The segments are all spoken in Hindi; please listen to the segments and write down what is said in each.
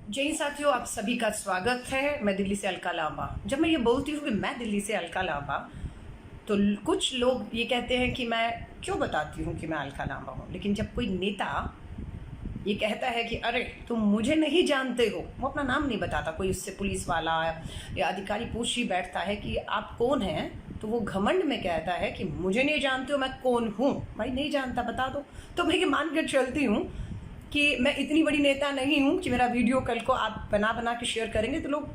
जय साथियों, आप सभी का स्वागत है। मैं दिल्ली से अलका लांबा। जब मैं ये बोलती हूँ कि मैं दिल्ली से अलका लांबा, तो कुछ लोग ये कहते हैं कि मैं क्यों बताती हूँ कि मैं अलका लांबा हूँ। लेकिन जब कोई नेता ये कहता है कि अरे तुम मुझे नहीं जानते हो, वो अपना नाम नहीं बताता, कोई उससे पुलिस वाला या अधिकारी पूछ ही बैठता है कि आप कौन हैं, तो वो घमंड में कहता है कि मुझे नहीं जानते हो, मैं कौन हूँ। भाई नहीं जानता, बता दो। तो मैं ये मान कर चलती हूँ कि मैं इतनी बड़ी नेता नहीं हूँ कि मेरा वीडियो कल को आप बना बना के शेयर करेंगे तो लोग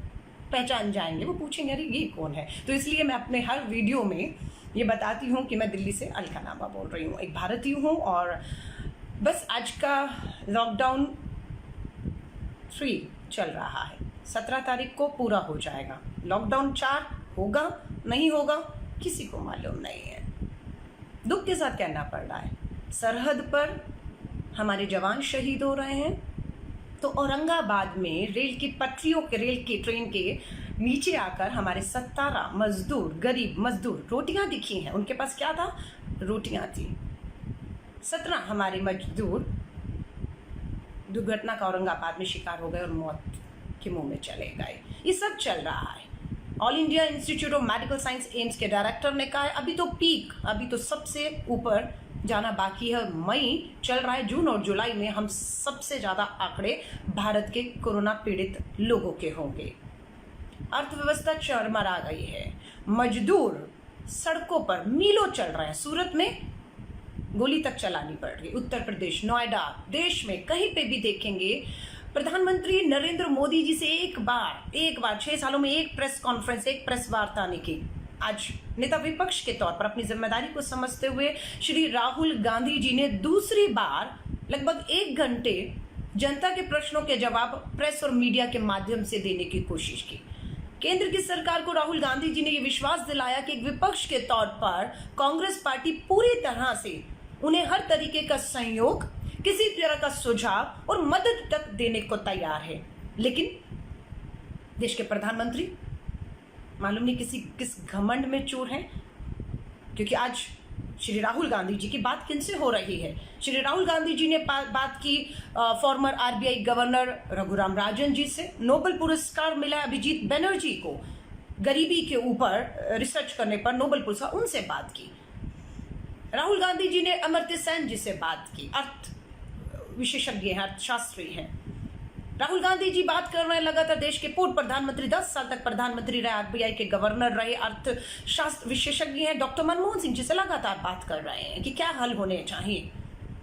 पहचान जाएंगे, वो पूछेंगे अरे ये कौन है। तो इसलिए मैं अपने हर वीडियो में ये बताती हूँ कि मैं दिल्ली से अलका लांबा बोल रही हूँ, एक भारतीय हूँ। और बस आज का लॉकडाउन 3 चल रहा है, 17 तारीख को पूरा हो जाएगा। लॉकडाउन 4 होगा नहीं होगा किसी को मालूम नहीं है। दुख के साथ कहना पड़ रहा है, सरहद पर हमारे जवान शहीद हो रहे हैं। तो औरंगाबाद में रेल की पटरियों के ट्रेन के नीचे आकर हमारे 17 मजदूर, गरीब मजदूर, रोटियां दिखी हैं। उनके पास क्या था? रोटियां थी। 17 हमारे मजदूर दुर्घटना का औरंगाबाद में शिकार हो गए और मौत के मुंह में चले गए। ये सब चल रहा है। All India institute of medical science AIIMS के डायरेक्टर ने कहा है अभी तो पीक, अभी तो सबसे ऊपर जाना बाकी है। मई चल रहा है, जून और जुलाई में हम सबसे ज्यादा आंकड़े भारत के कोरोना पीड़ित लोगों के होंगे। अर्थव्यवस्था चरमरा गई है, मजदूर सड़कों पर मीलों चल रहे हैं। सूरत में गोली तक चलानी पड़ रही। उत्तर प्रदेश, नोएडा, देश में कहीं पे भी देखेंगे प्रधानमंत्री नरेंद्र मोदी जी से एक बार 6 सालों में एक प्रेस कॉन्फ्रेंस, एक प्रेस वार्ता नहीं की। आज नेता विपक्ष के तौर पर अपनी जिम्मेदारी को समझते हुए श्री राहुल गांधी जी ने दूसरी बार लगभग 1 घंटे जनता के प्रश्नों के जवाब प्रेस और मीडिया के माध्यम से देने की कोशिश की। केंद्र की सरकार को राहुल गांधी जी ने यह विश्वास दिलाया कि एक विपक्ष के तौर पर कांग्रेस पार्टी पूरी तरह से उन्हें हर तरीके का सहयोग, किसी तरह का सुझाव और मदद तक देने को तैयार है। लेकिन देश के प्रधानमंत्री मालूम नहीं किस घमंड में चूर हैं, क्योंकि आज श्री राहुल गांधी जी की बात किनसे हो रही है? श्री राहुल गांधी जी ने बात की farmer RBI governor Raghuram Rajan ji से। नोबेल पुरस्कार मिला अभिजीत बनर्जी को गरीबी के ऊपर रिसर्च करने पर नोबेल पुरस्कार, उनसे बात की। राहुल गांधी जी ने अमर्त्य सेन जी से बात की, अर्थ विशेषज्ञ हैं, अर्थशास्त्री हैं। राहुल गांधी जी बात कर रहे हैं लगातार देश के पूर्व प्रधानमंत्री, 10 साल तक प्रधानमंत्री रहे, आरबीआई के गवर्नर रहे, अर्थशास्त्र विशेषज्ञ हैं डॉक्टर मनमोहन सिंह जी से लगातार बात कर रहे हैं कि क्या हल होने चाहिए,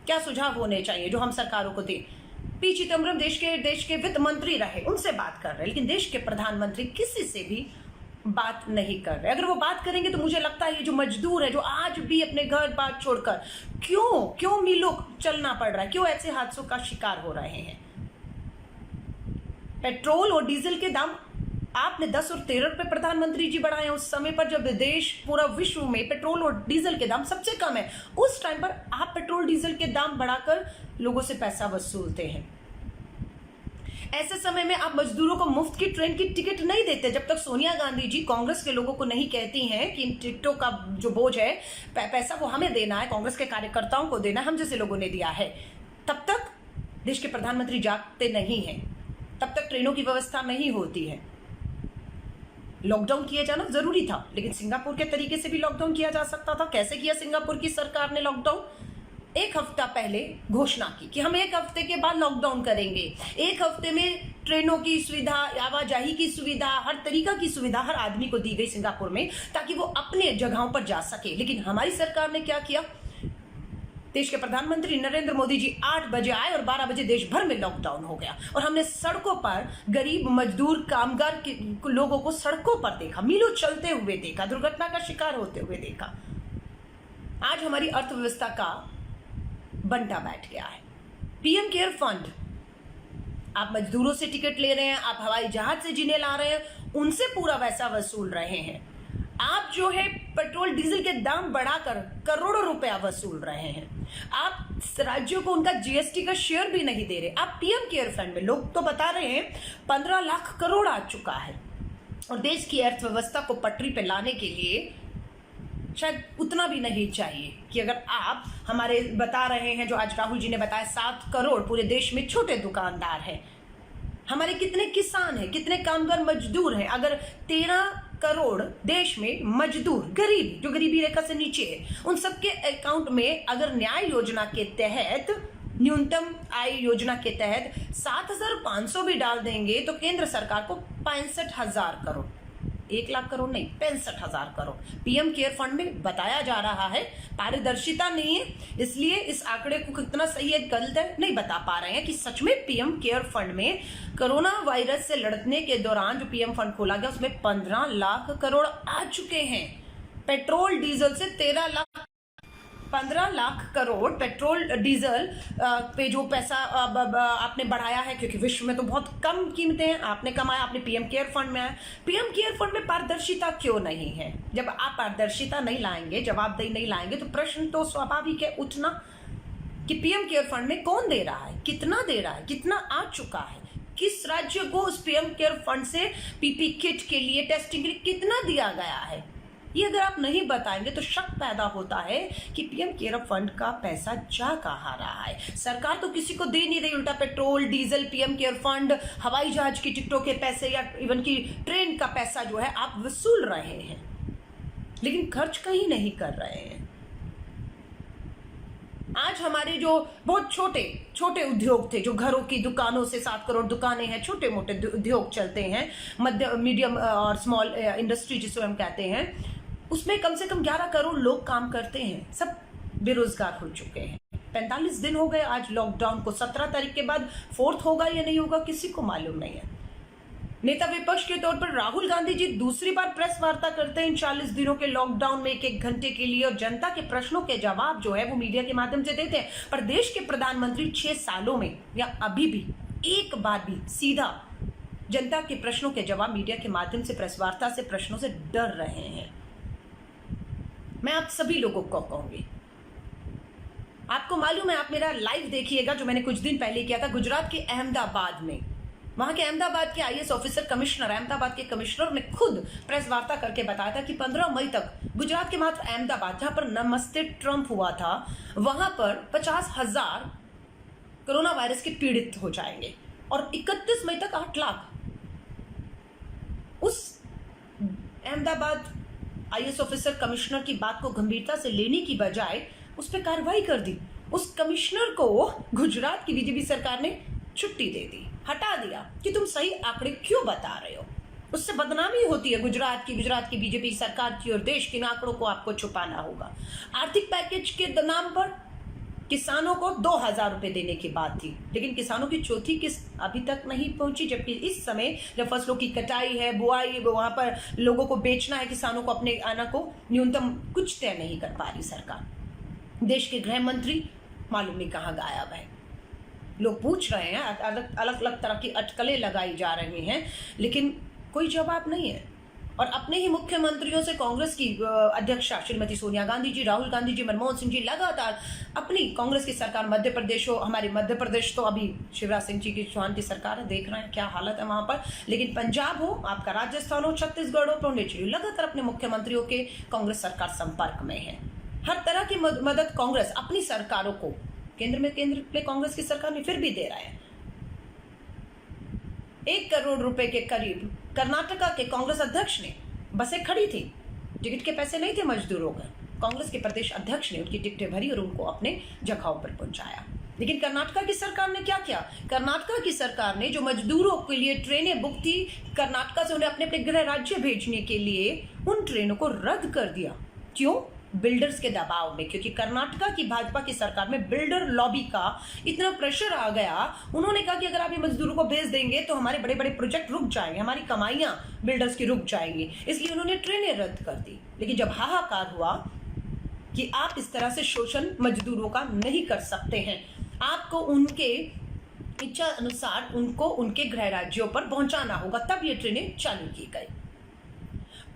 क्या सुझाव होने चाहिए जो हम सरकारों को दें। पी चिदम्बरम देश के वित्त मंत्री रहे, उनसे बात कर रहे हैं। लेकिन देश के प्रधानमंत्री किसी से भी बात नहीं कर रहे। अगर वो बात करेंगे तो मुझे लगता है ये जो मजदूर है, जो आज भी अपने घर बार छोड़कर क्यों मीलों चलना पड़ रहा है, क्यों ऐसे हादसों का शिकार हो रहे हैं। पेट्रोल और डीजल के दाम आपने 10 और 13 रुपए प्रधानमंत्री जी बढ़ाए उस समय पर जब देश पूरा विश्व में पेट्रोल और डीजल के दाम सबसे कम है। उस टाइम पर आप पेट्रोल डीजल के दाम बढ़ाकर लोगों से पैसा वसूलते हैं। ऐसे समय में आप मजदूरों को मुफ्त की ट्रेन की टिकट नहीं देते। जब तक सोनिया गांधी जी कांग्रेस के लोगों को नहीं कहती हैं कि इन टिकटों का जो बोझ है, पैसा वो हमें देना है, कांग्रेस के कार्यकर्ताओं को देना है, हम जैसे लोगों ने दिया है, तब तक देश के प्रधानमंत्री जागते नहीं हैं, तब तक ट्रेनों की व्यवस्था नहीं होती है। लॉकडाउन किया जाना जरूरी था, लेकिन सिंगापुर के तरीके से भी लॉकडाउन किया जा सकता था। कैसे किया सिंगापुर की सरकार ने लॉकडाउन? 1 हफ्ता पहले घोषणा की कि हम 1 हफ्ते के बाद लॉकडाउन करेंगे। 1 हफ्ते में ट्रेनों की सुविधा, आवाजाही की सुविधा, हर तरीका की सुविधा हर आदमी को दी गई सिंगापुर में, ताकि वो अपने जगहों पर जा सके। लेकिन हमारी सरकार ने क्या किया? देश के प्रधानमंत्री नरेंद्र मोदी जी 8 बजे आए और 12 बजे देश भर में लॉकडाउन हो गया। और हमने सड़कों पर गरीब मजदूर कामगार के लोगों को सड़कों पर देखा, मीलों चलते हुए देखा, दुर्घटना का शिकार होते हुए देखा। आज हमारी अर्थव्यवस्था का बंटा बैठ गया है। पीएम केयर फंड, आप मजदूरों से टिकट ले रहे हैं, आप हवाई जहाज से जिन्हें ला रहे हैं, उनसे पूरा वैसा वसूल रहे हैं। आप जो है पेट्रोल डीजल के दाम बढ़ाकर करोड़ों रुपया वसूल रहे हैं। आप राज्यों को उनका जीएसटी का शेयर भी नहीं दे रहे। आप पीएम केयर फंड में, लोग तो बता रहे हैं 15 लाख करोड़ आ चुका है, और देश की अर्थव्यवस्था को पटरी पे लाने के लिए शायद उतना भी नहीं चाहिए। कि अगर आप हमारे बता रहे हैं, जो आज राहुल जी ने बताया, 7 करोड़ पूरे देश में छोटे दुकानदार हैं, हमारे कितने किसान हैं, कितने कामगार मजदूर हैं। अगर 13 करोड़ देश में मजदूर, गरीब, जो गरीबी रेखा से नीचे है, उन सबके अकाउंट में अगर न्याय योजना के तहत, न्यूनतम आय योजना के तहत 7,500 भी डाल देंगे तो केंद्र सरकार को 65,000 करोड़, 1 लाख करोड़ नहीं, 65,000 करोड़ पीएम केयर फंड में बताया जा रहा है। पारदर्शिता नहीं है, इसलिए इस आंकड़े को कितना सही है गलत है नहीं बता पा रहे हैं कि सच में पीएम केयर फंड में कोरोना वायरस से लड़ने के दौरान जो पीएम फंड खोला गया उसमें 15 लाख करोड़ आ चुके हैं। पेट्रोल डीजल से 15 लाख करोड़ पेट्रोल डीजल पे जो पैसा आपने बढ़ाया है, क्योंकि विश्व में तो बहुत कम कीमतें हैं, आपने कमाया, आपने पीएम केयर फंड में आया। पीएम केयर फंड में पारदर्शिता क्यों नहीं है? जब आप पारदर्शिता नहीं लाएंगे, जवाबदेही नहीं लाएंगे, तो प्रश्न तो स्वाभाविक है उठना कि पीएम केयर फंड में कौन दे रहा है, कितना दे रहा है, कितना आ चुका है, किस राज्य को उस पीएम केयर फंड से पीपी किट के लिए, टेस्टिंग के लिए कितना दिया गया है। ये अगर आप नहीं बताएंगे तो शक पैदा होता है कि पीएम केयर फंड का पैसा जा कहाँ रहा है। सरकार तो किसी को दे नहीं रही, उल्टा petrol diesel, PM care fund, हवाई जहाज की टिकटों के पैसे या इवन की ट्रेन का पैसा जो है आप वसूल रहे हैं, लेकिन खर्च कहीं नहीं कर रहे हैं। आज हमारे जो बहुत छोटे छोटे उद्योग थे, जो घरों की दुकानों से 7 करोड़ दुकानें हैं, छोटे मोटे उद्योग चलते हैं, मध्य मीडियम और स्मॉल इंडस्ट्री जिसे हम कहते हैं, उसमें कम से कम 11 करोड़ लोग काम करते हैं, सब बेरोजगार हो चुके हैं। 45 दिन हो गए आज लॉकडाउन को, 17 तारीख के बाद 4th होगा या नहीं होगा किसी को मालूम नहीं है। नेता विपक्ष के तौर पर राहुल गांधी जी दूसरी बार प्रेस वार्ता करते हैं इन 40 दिनों के लॉकडाउन में 1-1 घंटे के लिए, और जनता के प्रश्नों के जवाब जो है वो मीडिया के माध्यम से देते हैं। पर देश के प्रधानमंत्री 6 सालों में या अभी भी एक बार भी सीधा जनता के प्रश्नों के जवाब मीडिया के माध्यम से, प्रेस वार्ता से, प्रश्नों से डर रहे हैं। मैं आप सभी लोगों को कहूंगी, आपको मालूम है, आप मेरा लाइव देखिएगा जो मैंने कुछ दिन पहले किया था गुजरात के अहमदाबाद में। वहां के अहमदाबाद के आईएएस ऑफिसर कमिश्नर, अहमदाबाद के कमिश्नर ने खुद प्रेस वार्ता करके बताया था कि 15 मई तक गुजरात के मात्र अहमदाबाद, जहां पर नमस्ते ट्रंप हुआ था, वहां पर 50,000 कोरोना वायरस के पीड़ित हो जाएंगे और 31 मई तक 8 लाख। उस अहमदाबाद आईएएस ऑफिसर कमिश्नर की बात को गंभीरता से लेने की बजाय उस पर कार्रवाई कर दी। उस कमिश्नर को गुजरात की बीजेपी सरकार ने छुट्टी दे दी, हटा दिया कि तुम सही आंकड़े क्यों बता रहे हो। उससे बदनामी होती है गुजरात की बीजेपी सरकार की, और देश के आंकड़ों को आपको छुपाना होगा। आर्थिक पैकेज के नाम पर किसानों को 2,000 रुपए देने की बात थी, लेकिन किसानों की चौथी किस्त अभी तक नहीं पहुंची, जबकि इस समय जब फसलों की कटाई है, बुआई, वहां पर लोगों को बेचना है, किसानों को अपने आना को न्यूनतम कुछ तय नहीं कर पा रही सरकार। देश के गृह मंत्री मालूम नहीं कहाँ गायब है। लोग पूछ रहे हैं, अलग अलग तरह की अटकलें लगाई जा रही हैं, लेकिन कोई जवाब नहीं है। और अपने ही मुख्यमंत्रियों से कांग्रेस की अध्यक्षा श्रीमती सोनिया गांधी जी, राहुल गांधी जी, मनमोहन सिंह जी लगातार अपनी कांग्रेस की सरकार, मध्य प्रदेश हो, हमारे मध्य प्रदेश तो अभी शिवराज सिंह जी की चौहान की सरकार है, देख रहे हैं क्या हालत है वहां पर, लेकिन पंजाब हो, आपका राजस्थान हो, छत्तीसगढ़ हो, पुडुचेरी, लगातार अपने मुख्यमंत्रियों के कांग्रेस सरकार संपर्क में है। हर तरह की मदद कांग्रेस अपनी सरकारों को, केंद्र में कांग्रेस की सरकार ने फिर भी दे रहा है। 1 करोड़ रुपए के करीब कर्नाटका के कांग्रेस अध्यक्ष ने, बसें खड़ी थी, टिकट के पैसे नहीं थे मजदूरों का, कांग्रेस के प्रदेश अध्यक्ष ने उनकी टिकटें भरी और उनको अपने जगहों पर पहुंचाया। लेकिन कर्नाटका की सरकार ने क्या किया? कर्नाटका की सरकार ने जो मजदूरों के लिए ट्रेनें बुक थी कर्नाटका से उन्हें अपने अपने गृह राज्य भेजने के लिए, उन ट्रेनों को रद्द कर दिया। क्यों? बिल्डर्स के दबाव में, क्योंकि कर्नाटका की भाजपा की सरकार में बिल्डर लॉबी का इतना प्रेशर आ गया, उन्होंने कहा कि अगर आप ये मजदूरों को भेज देंगे तो हमारे बड़े बड़े प्रोजेक्ट रुक जाएंगे, हमारी कमाइयां बिल्डर्स की रुक जाएंगी, इसलिए उन्होंने ट्रेनें रद्द कर दी। लेकिन जब हाहाकार हुआ कि आप इस तरह से शोषण मजदूरों का नहीं कर सकते हैं, आपको उनके इच्छा अनुसार उनको उनके गृह राज्यों पर पहुंचाना होगा, तब ये ट्रेनें चालू की गई।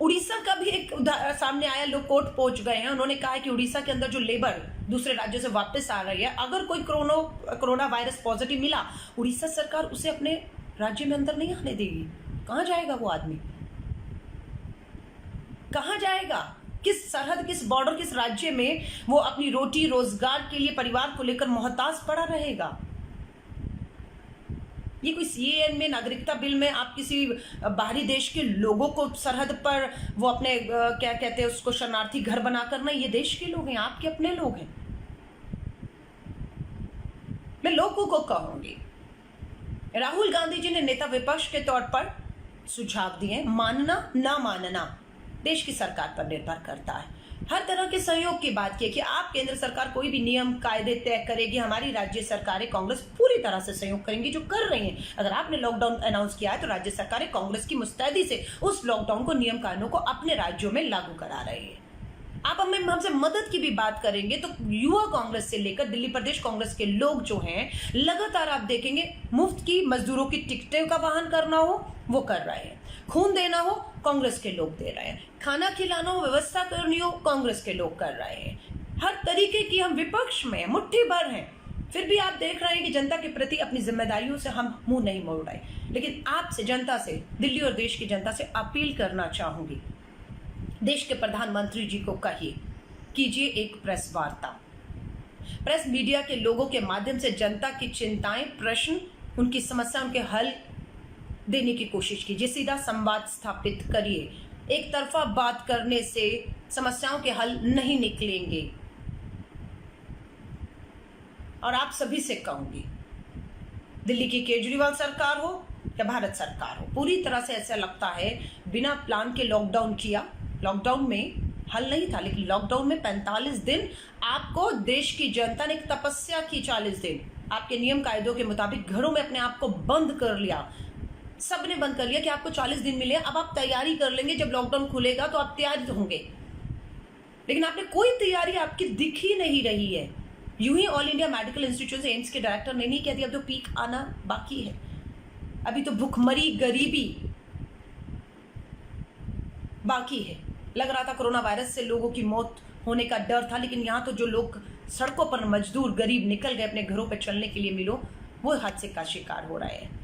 उड़ीसा का भी एक सामने आया, लोग कोर्ट पहुंच गए हैं, उन्होंने कहा है कि उड़ीसा के अंदर जो लेबर दूसरे राज्यों से वापस आ रही है, अगर कोई कोरोना वायरस पॉजिटिव मिला, उड़ीसा सरकार उसे अपने राज्य में अंदर नहीं आने देगी। कहां जाएगा वो आदमी? कहां जाएगा? किस सरहद, किस बॉर्डर, किस राज्य में वो अपनी रोटी रोजगार के लिए परिवार को लेकर मोहताज पड़ा रहेगा? ये कोई सीएए में, नागरिकता बिल में आप किसी बाहरी देश के लोगों को सरहद पर वो अपने क्या कहते हैं उसको, शरणार्थी घर बनाकर, नहीं, ये देश के लोग हैं, आपके अपने लोग हैं। मैं लोगों को कहूंगी, राहुल गांधी जी ने नेता विपक्ष के तौर पर सुझाव दिए, मानना ना मानना देश की सरकार पर निर्भर करता है। हर तरह के सहयोग की बात की कि आप केंद्र सरकार कोई भी नियम कायदे तय करेगी, हमारी राज्य सरकारें, कांग्रेस पूरी तरह से सहयोग करेंगी, जो कर रही हैं। अगर आपने लॉकडाउन अनाउंस किया है तो राज्य सरकारें कांग्रेस की मुस्तैदी से उस लॉकडाउन को, नियम कानूनों को अपने राज्यों में लागू करा रही है। आप हमसे मदद की भी बात करेंगे तो युवा कांग्रेस से लेकर दिल्ली प्रदेश कांग्रेस के लोग जो हैं, लगातार आप देखेंगे मुफ्त की मजदूरों की टिकटें का वाहन करना हो वो कर रहे हैं, खून देना हो कांग्रेस के लोग दे रहे हैं, खाना खिलाना हो, व्यवस्था करनी हो, कांग्रेस के लोग कर रहे हैं। हर तरीके की, हम विपक्ष में मुट्ठी भर हैं, फिर भी आप देख रहे हैं कि जनता के प्रति अपनी जिम्मेदारियों से हम मुंह नहीं मोड़ रहे। लेकिन आपसे, जनता से, दिल्ली और देश की जनता से अपील करना चाहूंगी, देश के प्रधानमंत्री जी को कहिए, कीजिए एक प्रेस वार्ता, प्रेस मीडिया के लोगों के माध्यम से जनता की चिंताएं, प्रश्न, उनकी समस्या, उनके हल देने की कोशिश कीजिए, सीधा संवाद स्थापित करिए। एक तरफा बात करने से समस्याओं के हल नहीं निकलेंगे। और आप सभी से कहूंगी, दिल्ली की केजरीवाल सरकार हो या भारत सरकार हो, पूरी तरह से ऐसा लगता है बिना प्लान के लॉकडाउन किया। लॉकडाउन में हल नहीं था, लेकिन लॉकडाउन में 45 दिन आपको देश की जनता ने एक तपस्या की, 40 दिन आपके नियम कायदों के मुताबिक घरों में अपने आप को बंद कर लिया, सबने बंद कर लिया कि आपको 40 दिन मिले, अब आप तैयारी कर लेंगे, जब लॉकडाउन खुलेगा तो आप तैयार होंगे। लेकिन आपने कोई तैयारी आपकी दिख ही नहीं रही है। यूं ही all India medical institute AIIMS के डायरेक्टर ने नहीं कह दिया अब तो पीक आना बाकी है, अभी तो भुखमरी, गरीबी बाकी है। लग रहा था कोरोना वायरस से लोगों की मौत होने का डर था, लेकिन यहाँ तो जो लोग सड़कों पर मजदूर गरीब निकल गए अपने घरों पर चलने के लिए मिलो, वो हादसे का शिकार हो रहे हैं।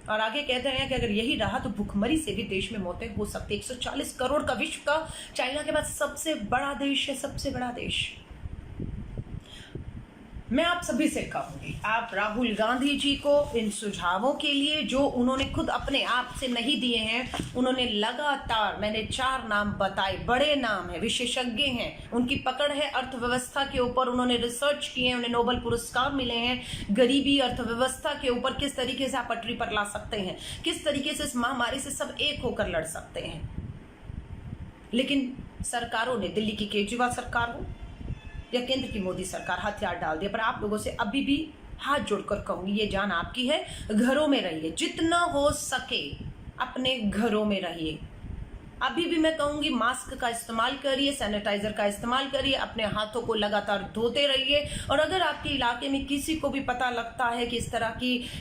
और आगे कहते हैं कि अगर यही रहा तो भुखमरी से भी देश में मौतें हो सकती। 140 करोड़ का विश्व का, चाइना के बाद सबसे बड़ा देश है, सबसे बड़ा देश। मैं आप सभी से कहूंगी, आप राहुल गांधी जी को इन सुझावों के लिए, जो उन्होंने खुद अपने आप से नहीं दिए हैं, उन्होंने लगातार, मैंने 4 नाम बताए, बड़े नाम हैं, विशेषज्ञ हैं, उनकी पकड़ है अर्थव्यवस्था के ऊपर, उन्होंने रिसर्च किए हैं, उन्हें नोबेल पुरस्कार मिले हैं। गरीबी, अर्थव्यवस्था के ऊपर किस तरीके से आप पटरी पर ला सकते हैं, किस तरीके से इस महामारी से सब एक होकर लड़ सकते हैं। लेकिन सरकारों ने, दिल्ली की केजरीवाल सरकार हो या केंद्र की मोदी सरकार, हथियार डाल दिया। पर आप लोगों से अभी भी हाथ जोड़कर कहूंगी, ये जान आपकी है, घरों में रहिए, जितना हो सके अपने घरों में रहिए। अभी भी मैं कहूंगी मास्क का इस्तेमाल करिए, सैनिटाइजर का इस्तेमाल करिए, अपने हाथों को लगातार धोते रहिए। और अगर आपके इलाके में किसी को भी पता लगता है कि इस तरह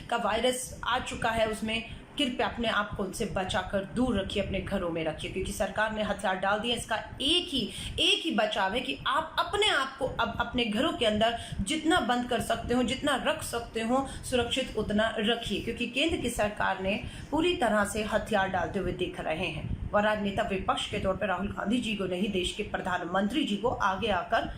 का वायरस आ चुका है, उसमें कृपया अपने आप को उनसे बचाकर दूर रखिए, अपने घरों में रखिए, क्योंकि सरकार ने हथियार डाल दिए। इसका एक ही बचाव है कि आप अपने आप को अब अपने घरों के अंदर जितना बंद कर सकते हो, जितना रख सकते हो सुरक्षित, उतना रखिए, क्योंकि केंद्र की सरकार ने पूरी तरह से हथियार डालते हुए दिख रहे हैं। और आज नेता विपक्ष के तौर पर राहुल गांधी जी को नहीं, देश के प्रधानमंत्री जी को आगे आकर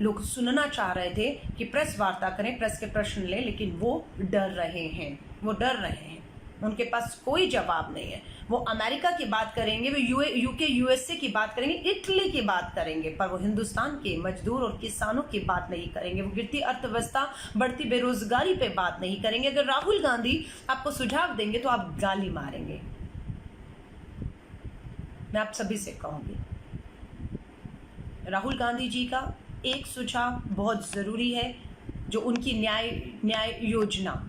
लोग सुनना चाह रहे थे कि प्रेस वार्ता करें, प्रेस के प्रश्न लें, लेकिन वो डर रहे हैं, वो डर रहे हैं, उनके पास कोई जवाब नहीं है। वो अमेरिका की बात करेंगे, वो यूके यूएसए की बात करेंगे, इटली की बात करेंगे, पर वो हिंदुस्तान के मजदूर और किसानों की बात नहीं करेंगे। वो गिरती अर्थव्यवस्था, बढ़ती बेरोजगारी पे बात नहीं करेंगे। अगर राहुल गांधी आपको सुझाव देंगे तो आप गाली मारेंगे। मैं आप सभी से कहूंगी, राहुल गांधी जी का एक सुझाव बहुत जरूरी है, जो उनकी न्याय योजना,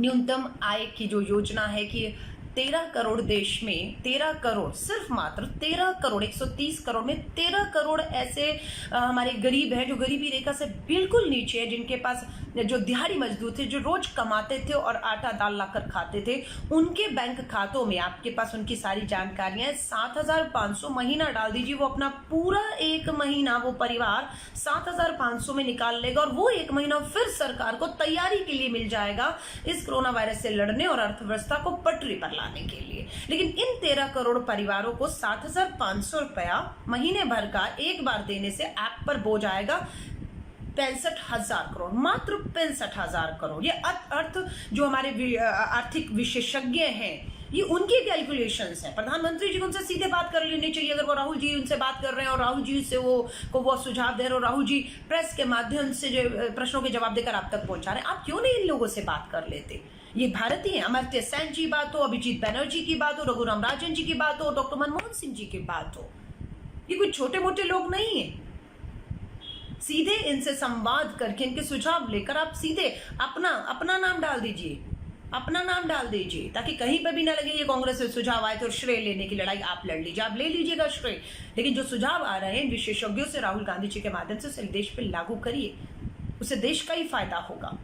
न्यूनतम आय की जो योजना है कि 13 करोड़ देश में, 13 करोड़, सिर्फ मात्र 13 करोड़, 130 करोड़ में 13 करोड़ ऐसे हमारे गरीब हैं जो गरीबी रेखा से बिल्कुल नीचे है, जिनके पास, जो दिहाड़ी मजदूर थे, जो रोज कमाते थे और आटा दाल लाकर खाते थे, उनके बैंक खातों में, आपके पास उनकी सारी जानकारियां हैं, 7,500 महीना डाल दीजिए। वो अपना पूरा एक महीना, वो परिवार 7,500 में निकाल लेगा और वो एक महीना फिर सरकार को तैयारी के लिए मिल जाएगा इस कोरोना वायरस से लड़ने और अर्थव्यवस्था को पटरी पर लाने के लिए। लेकिन इन 13 करोड़ परिवारों को 7,500 रुपया महीने भर का एक बार देने से ऐप पर बोझ आएगा 65,000 करोड़, मात्र 65,000 करोड़। ये अर्थ जो हमारे आर्थिक विशेषज्ञ हैं, ये उनकी कैलकुलेशंस हैं। प्रधानमंत्री जी को उनसे सीधे बात कर लेनी चाहिए। अगर वो राहुल जी उनसे बात कर रहे हैं और राहुल जी से वो सुझाव दे रहे हैं और राहुल जी प्रेस के माध्यम से जो प्रश्नों के जवाब देकर आप तक पहुंचा रहे हैं, आप क्यों नहीं इन लोगों से बात कर लेते? ये भारतीय अमर्त्य सेन जी बात हो, अभिजीत बैनर्जी की बात हो, रघुराम राजन जी की बात हो, डॉक्टर मनमोहन सिंह जी की बात हो, ये कोई छोटे मोटे लोग नहीं है। सीधे इनसे संवाद करके, इनके सुझाव लेकर आप सीधे अपना नाम डाल दीजिए, अपना नाम डाल दीजिए, ताकि कहीं पर भी ना लगे ये कांग्रेस से सुझाव आए थे और श्रेय लेने की लड़ाई आप लड़ लीजिए। आप ले लीजिएगा श्रेय, लेकिन जो सुझाव आ रहे हैं विशेषज्ञों से, राहुल गांधी जी के माध्यम से, उसे देश पे लागू करिए, उससे देश का ही फायदा होगा।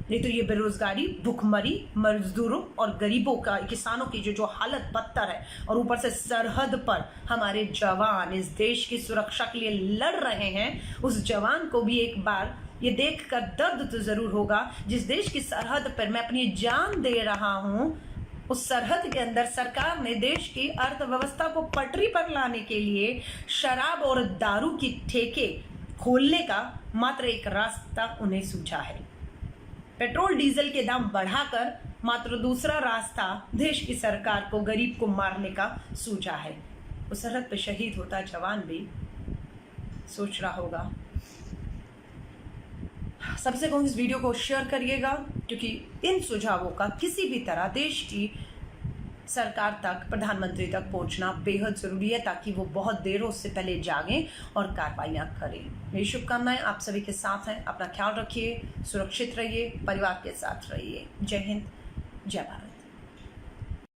नहीं तो ये बेरोजगारी, भुखमरी, मजदूरों और गरीबों का, किसानों की जो हालत बदतर है, और ऊपर से सरहद पर हमारे जवान इस देश की सुरक्षा के लिए लड़ रहे हैं, उस जवान को भी एक बार ये देखकर दर्द तो जरूर होगा, जिस देश की सरहद पर मैं अपनी जान दे रहा हूं, उस सरहद के अंदर सरकार ने देश की अर्थव्यवस्था को पटरी पर लाने के लिए शराब और दारू की ठेके खोलने का मात्र एक रास्ता उन्हें सूझा है। पेट्रोल डीजल के दाम बढ़ाकर मात्र दूसरा रास्ता देश की सरकार को, गरीब को मारने का सूझा है। उस सरहद पर शहीद होता जवान भी सोच रहा होगा। सबसे कहूँ इस वीडियो को शेयर करिएगा, क्योंकि इन सुझावों का किसी भी तरह देश की सरकार तक, प्रधानमंत्री तक पहुंचना बेहद जरूरी है, ताकि वो बहुत देर हो उससे पहले जागें और कार्रवाइयां करें। मेरी शुभकामनाएं आप सभी के साथ हैं। अपना ख्याल रखिए, सुरक्षित रहिए, परिवार के साथ रहिए। जय हिंद, जय भारत।